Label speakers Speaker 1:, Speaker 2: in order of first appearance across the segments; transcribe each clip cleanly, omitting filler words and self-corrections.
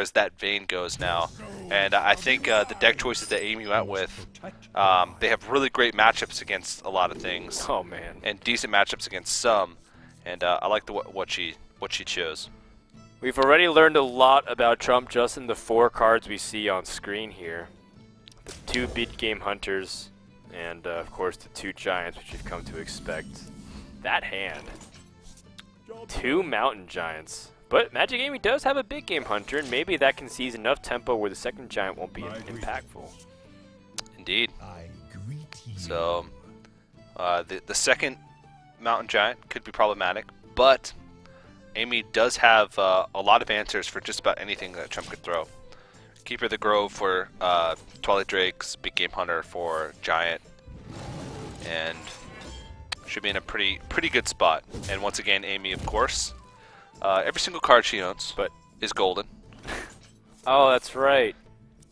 Speaker 1: as that vein goes now. And I think the deck choices that Amy went with, they have really great matchups against a lot of things.
Speaker 2: Oh man.
Speaker 1: And decent matchups against some. And I like what she chose.
Speaker 2: We've already learned a lot about Trump just in the 4 cards we see on screen here. The 2 big game hunters, and of course the 2 giants, which you've come to expect. That hand. 2 mountain giants. But Magicamy does have a big game hunter, and maybe that can seize enough tempo where the second giant won't be impactful.
Speaker 1: Indeed. So, the second mountain giant could be problematic, but Amy does have a lot of answers for just about anything that Trump could throw. Keeper of the Grove for Twilight Drakes, Big Game Hunter for Giant, and should be in a pretty good spot. And once again, Amy, of course, every single card she owns is golden.
Speaker 2: Oh, that's right.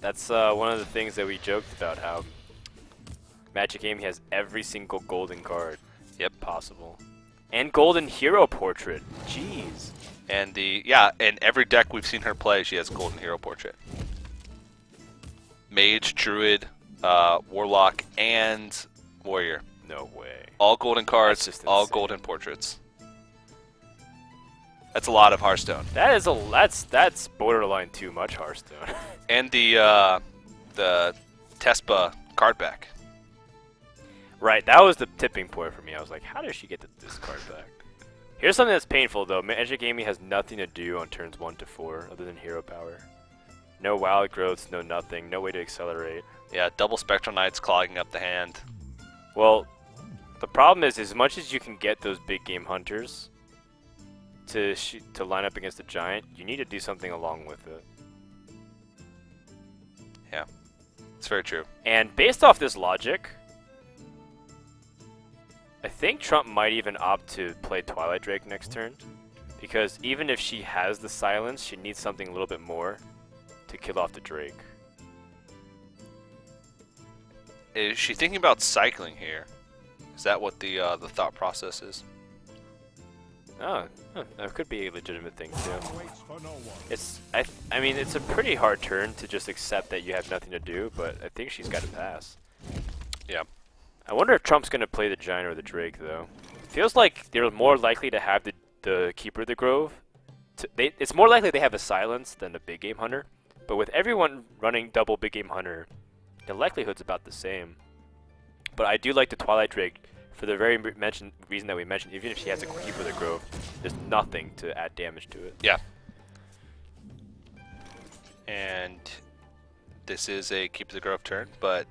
Speaker 2: That's one of the things that we joked about, how Magicamy has every single golden card possible. And golden hero portrait. Jeez.
Speaker 1: And in every deck we've seen her play, she has golden hero portrait. Mage, Druid, Warlock, and Warrior.
Speaker 2: No way.
Speaker 1: All golden cards, all golden portraits. That's a lot of Hearthstone.
Speaker 2: That is that's borderline too much Hearthstone.
Speaker 1: And the Tespa card back.
Speaker 2: Right, that was the tipping point for me. I was like, how does she get this card back? Here's something that's painful though. Magicamy has nothing to do on turns 1 to 4 other than hero power. No wild growths, no nothing, no way to accelerate.
Speaker 1: Yeah, double Spectral Knights clogging up the hand.
Speaker 2: Well, the problem is, as much as you can get those big game hunters to line up against a giant, you need to do something along with it.
Speaker 1: Yeah, it's very true.
Speaker 2: And based off this logic, I think Trump might even opt to play Twilight Drake next turn, because even if she has the silence, she needs something a little bit more to kill off the Drake.
Speaker 1: Is she thinking about cycling here? Is that what the thought process is?
Speaker 2: Oh, that could be a legitimate thing too. I mean, it's a pretty hard turn to just accept that you have nothing to do, but I think she's got to pass.
Speaker 1: Yeah.
Speaker 2: I wonder if Trump's going to play the Giant or the Drake, though. Feels like they're more likely to have the Keeper of the Grove. It's more likely they have a Silence than a Big Game Hunter. But with everyone running double Big Game Hunter, the likelihood's about the same. But I do like the Twilight Drake for the very reason that we mentioned. Even if she has a Keeper of the Grove, there's nothing to add damage to it.
Speaker 1: Yeah. And this is a Keeper of the Grove turn, but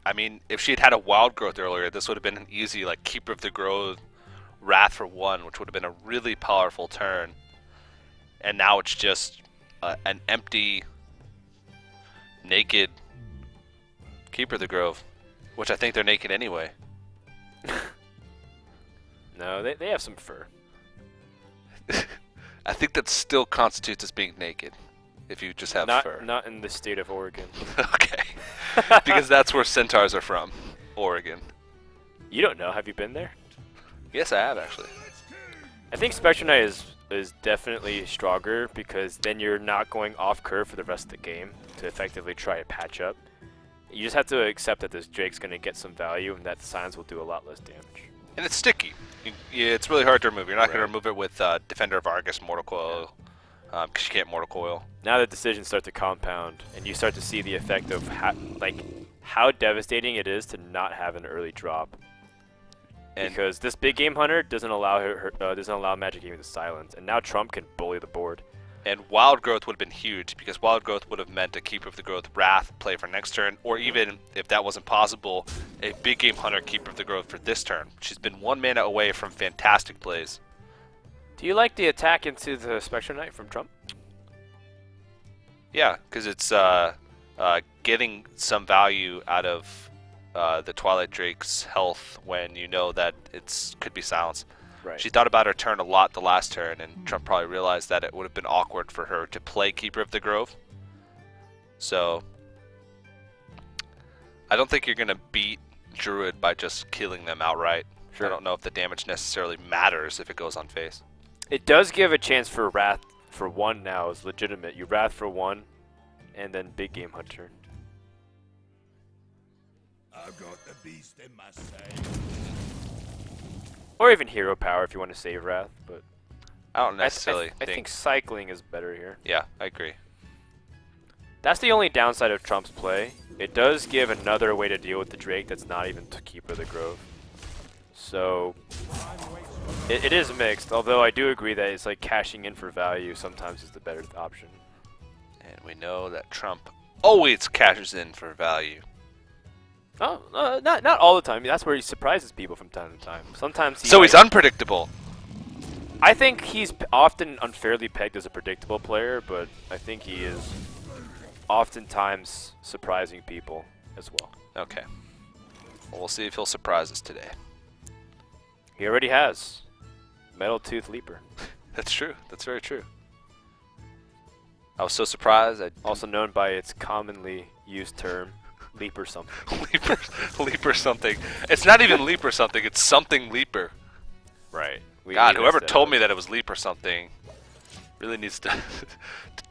Speaker 1: I mean, if she had a Wild Growth earlier, this would have been an easy like Keeper of the Grove Wrath for 1, which would have been a really powerful turn. And now it's just an empty, naked Keeper of the Grove, which I think they're naked anyway.
Speaker 2: No, they have some fur.
Speaker 1: I think that still constitutes as being naked, if you just have fur.
Speaker 2: Not in the state of Oregon.
Speaker 1: Okay. Because that's where centaurs are from, Oregon.
Speaker 2: You don't know. Have you been there?
Speaker 1: Yes, I have, actually.
Speaker 2: I think Spectral Knight is definitely stronger, because then you're not going off curve for the rest of the game to effectively try to patch up. You just have to accept that this Drake's going to get some value and that the Silence will do a lot less damage.
Speaker 1: And it's sticky. It's really hard to remove. You're not going to remove it with Defender of Argus, Mortal Coil, because you can't Mortal Coil.
Speaker 2: Now the decisions start to compound, and you start to see the effect of how devastating it is to not have an early drop. And because this Big Game Hunter doesn't allow Magicamy to silence, and now Trump can bully the board.
Speaker 1: And Wild Growth would have been huge, because Wild Growth would have meant a Keeper of the Growth Wrath play for next turn, or even, if that wasn't possible, a Big Game Hunter Keeper of the Growth for this turn. She's been 1 mana away from fantastic plays.
Speaker 2: Do you like the attack into the Spectral Knight from Trump?
Speaker 1: Yeah, because it's getting some value out of the Twilight Drake's health when you know that it could be silenced.
Speaker 2: Right.
Speaker 1: She thought about her turn a lot the last turn, and Trump probably realized that it would have been awkward for her to play Keeper of the Grove. So, I don't think you're going to beat Druid by just killing them outright.
Speaker 2: Sure.
Speaker 1: I don't know if the damage necessarily matters if it goes on face.
Speaker 2: It does give a chance for Wrath for 1 now is legitimate. You Wrath for 1, and then Big Game Hunter.
Speaker 3: I've got the beast in my sight.
Speaker 2: Or even Hero Power if you want to save Wrath, but
Speaker 1: I don't necessarily
Speaker 2: I think cycling is better here.
Speaker 1: Yeah, I agree.
Speaker 2: That's the only downside of Trump's play. It does give another way to deal with the Drake that's not even to Keeper of the Grove. So it is mixed, although I do agree that it's like cashing in for value sometimes is the better option.
Speaker 1: And we know that Trump always cashes in for value.
Speaker 2: Oh, not all the time. That's where he surprises people from time to time. Sometimes he,
Speaker 1: So he's unpredictable.
Speaker 2: I think he's often unfairly pegged as a predictable player, but I think he is oftentimes surprising people as well.
Speaker 1: Okay. Well, we'll see if he'll surprise us today.
Speaker 2: He already has. Metal Tooth Leaper.
Speaker 1: That's true. That's very true. I was so surprised.
Speaker 2: Also known by its commonly used term, Leaper something.
Speaker 1: Leaper something. It's not even Leaper something. It's something Leaper.
Speaker 2: Right.
Speaker 1: God, whoever told me that it was Leaper something really needs to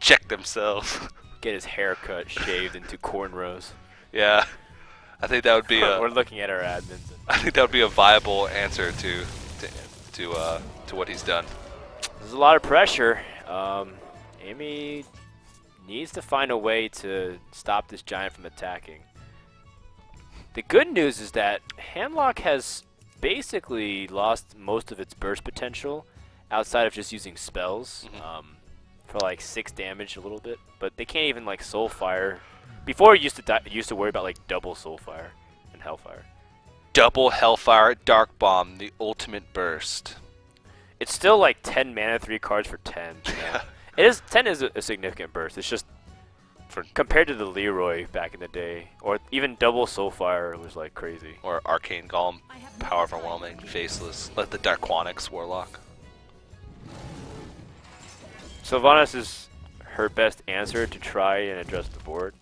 Speaker 1: check themselves.
Speaker 2: Get his hair cut, shaved into cornrows.
Speaker 1: Yeah, I think that would be
Speaker 2: We're looking at our admins.
Speaker 1: I think that would be a viable answer to what he's done.
Speaker 2: There's a lot of pressure. Amy needs to find a way to stop this giant from attacking. The good news is that Handlock has basically lost most of its burst potential outside of just using spells. For like 6 damage a little bit, but they can't even like Soulfire. Before it used to worry about like double Soulfire and Hellfire.
Speaker 1: Double Hellfire, Dark Bomb, the ultimate burst.
Speaker 2: It's still like 10 mana, 3 cards for 10.
Speaker 1: Yeah.
Speaker 2: It is 10 is a significant burst. It's just compared to the Leroy back in the day, or even double Soulfire was like crazy.
Speaker 1: Or Arcane Golem, Power Overwhelming, Faceless. Let the Darquanix Warlock.
Speaker 2: Sylvanas is her best answer to try and address the board.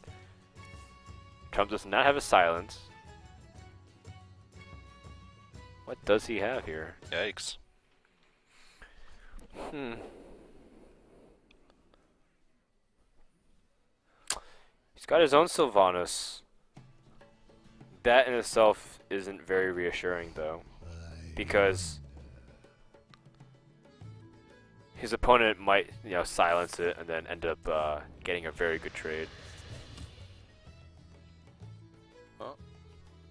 Speaker 2: Trump does not have a silence. What does he have here?
Speaker 1: Yikes.
Speaker 2: He's got his own Sylvanas. That in itself isn't very reassuring though, because his opponent might, silence it and then end up getting a very good trade.
Speaker 1: Well,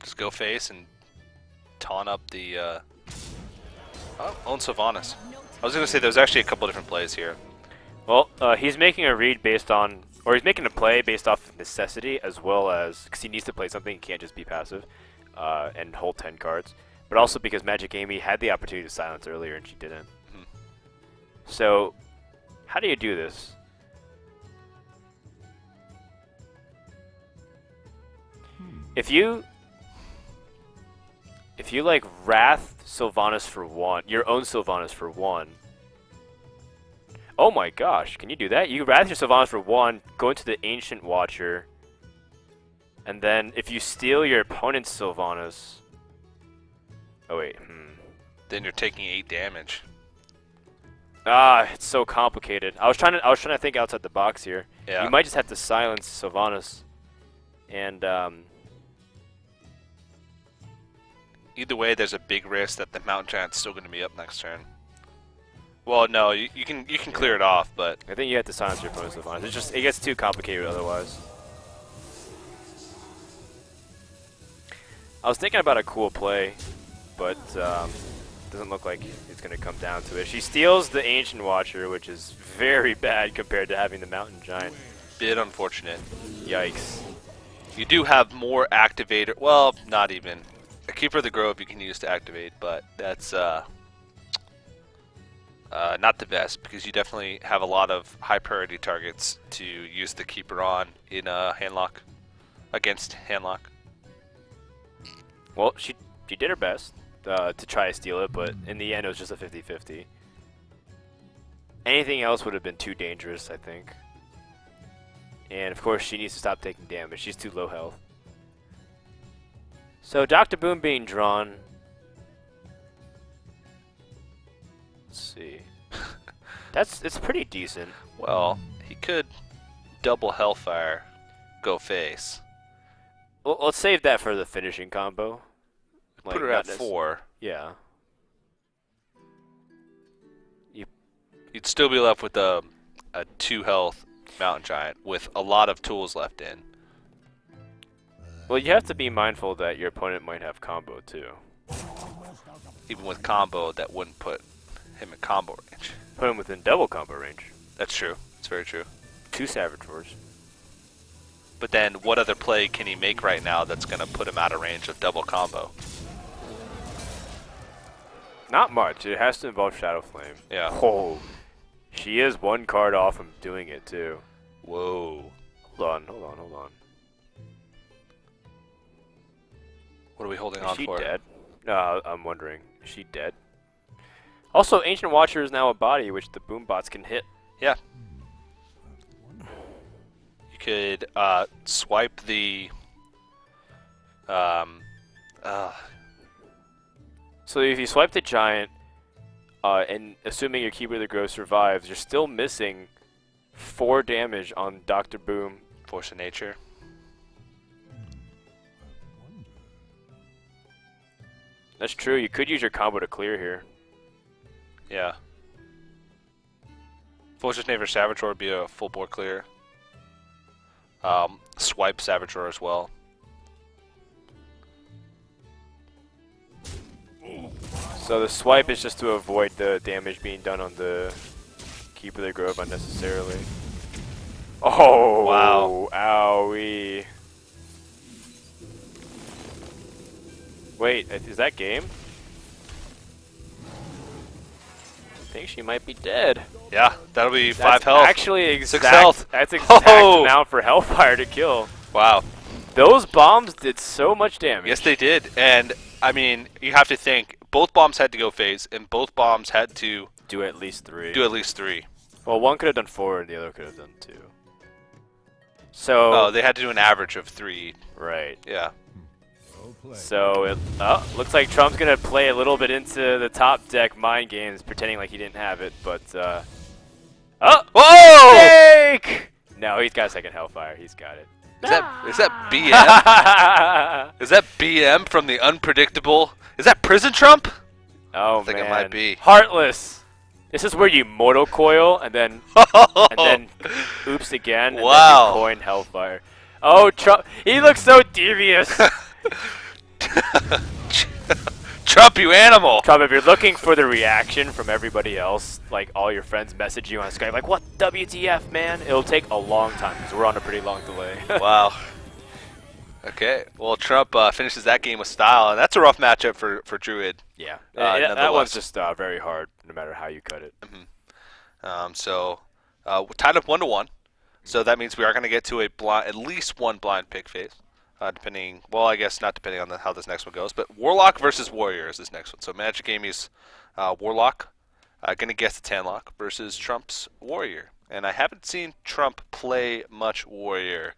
Speaker 1: just go face and taunt up the own Sylvanas. I was gonna say there's actually a couple different plays here.
Speaker 2: Well, he's making a read based on, or he's making a play based off of necessity, as well as because he needs to play something. He can't just be passive and hold 10 cards, but also because Magicamy had the opportunity to silence earlier and she didn't. So, how do you do this? If you like Wrath Sylvanas for 1, your own Sylvanas for 1. Oh my gosh, can you do that? You Wrath your Sylvanas for 1, go into the Ancient Watcher, and then if you steal your opponent's Sylvanas. Oh wait,
Speaker 1: Then you're taking 8 damage.
Speaker 2: It's so complicated. I was trying to think outside the box here.
Speaker 1: Yeah.
Speaker 2: You might just have to silence Sylvanas, and
Speaker 1: Either way, there's a big risk that the Mountain Giant's still going to be up next turn. Well, no, you can clear it off, but
Speaker 2: I think you have to silence your opponent's Sylvanas. It gets too complicated otherwise. I was thinking about a cool play, but doesn't look like it's going to come down to it. She steals the Ancient Watcher, which is very bad compared to having the Mountain Giant.
Speaker 1: bit unfortunate.
Speaker 2: Yikes.
Speaker 1: You do have more activator. Well, not even. A Keeper of the Grove you can use to activate, but that's not the best because you definitely have a lot of high priority targets to use the Keeper on in Handlock against Handlock.
Speaker 2: Well, she did her best to try to steal it, but in the end it was just a 50-50. Anything else would have been too dangerous, I think. And of course she needs to stop taking damage. She's too low health. So Dr. Boom being drawn. Let's see. It's pretty decent.
Speaker 1: Well, he could double Hellfire, go face.
Speaker 2: Well, let's save that for the finishing combo.
Speaker 1: Put her
Speaker 2: not
Speaker 1: at 4.
Speaker 2: Yeah.
Speaker 1: You'd still be left with a 2 health Mountain Giant with a lot of tools left in.
Speaker 2: Well, you have to be mindful that your opponent might have combo too.
Speaker 1: Even with combo, that wouldn't put him in combo range.
Speaker 2: Put him within double combo range.
Speaker 1: That's true. It's very true.
Speaker 2: 2 Savage Wars.
Speaker 1: But then, what other play can he make right now that's going to put him out of range of double combo?
Speaker 2: Not much. It has to involve Shadow Flame.
Speaker 1: Yeah.
Speaker 2: Oh, she is 1 card off from doing it too.
Speaker 1: Whoa.
Speaker 2: Hold on.
Speaker 1: What are we holding
Speaker 2: Is
Speaker 1: on
Speaker 2: she
Speaker 1: for?
Speaker 2: dead? I'm wondering. Is she dead? Also, Ancient Watcher is now a body, which the boom bots can hit.
Speaker 1: Yeah. You could swipe the.
Speaker 2: So if you swipe the Giant, and assuming your Keeper of the Grove survives, you're still missing 4 damage on Dr. Boom.
Speaker 1: Force of Nature.
Speaker 2: That's true. You could use your combo to clear here.
Speaker 1: Yeah. Force of Nature Savage Roar would be a full board clear. Swipe Savage Roar as well.
Speaker 2: So the swipe is just to avoid the damage being done on the Keeper of the Grove unnecessarily. Oh,
Speaker 1: wow.
Speaker 2: Owie. Wait, is that game? I think she might be dead.
Speaker 1: Yeah, that'll be 5
Speaker 2: That's
Speaker 1: health.
Speaker 2: actually exact.
Speaker 1: 6 health.
Speaker 2: That's exact
Speaker 1: Oh!
Speaker 2: amount for Hellfire to kill.
Speaker 1: Wow.
Speaker 2: Those bombs did so much damage.
Speaker 1: Yes, they did. And, I mean, you have to think, both bombs had to go phase, and both bombs had to
Speaker 2: do at least 3.
Speaker 1: do at least 3.
Speaker 2: Well, one could have done 4 and the other could have done 2. So.
Speaker 1: Oh, they had to do an average of 3.
Speaker 2: Right.
Speaker 1: Yeah.
Speaker 2: So it looks like Trump's gonna play a little bit into the top deck mind games, pretending like he didn't have it. But oh,
Speaker 1: Whoa!
Speaker 2: fake! No, he's got a second Hellfire. He's got it.
Speaker 1: Is that BM? Is that BM from the unpredictable? Is that Prison Trump?
Speaker 2: Oh
Speaker 1: I think
Speaker 2: man,
Speaker 1: it might be.
Speaker 2: Heartless. This is where you Mortal Coil and then oops again. And
Speaker 1: Wow.
Speaker 2: then you coin Hellfire. Oh, Trump! He looks so devious.
Speaker 1: Trump, you animal!
Speaker 2: Trump, if you're looking for the reaction from everybody else, like all your friends message you on Skype, like, what WTF, man? It'll take a long time because we're on a pretty long delay.
Speaker 1: Wow. Okay, well, Trump finishes that game with style, and that's a rough matchup for Druid.
Speaker 2: Yeah, that one's
Speaker 1: nonetheless.
Speaker 2: just very hard, no matter how you cut it.
Speaker 1: So, tied up 1-1. So that means we are going to get to at least one blind pick phase. Depending, well, I guess not depending on how this next one goes, but Warlock versus Warrior is this next one. So Magagamy's Warlock going to get to Tanlock versus Trump's Warrior. And I haven't seen Trump play much Warrior.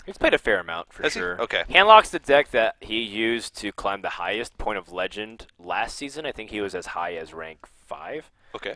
Speaker 2: He's played a fair amount, for
Speaker 1: Has he?
Speaker 2: sure.
Speaker 1: Okay.
Speaker 2: Handlock's the deck that he used to climb the highest point of legend last season. I think he was as high as rank 5.
Speaker 1: Okay.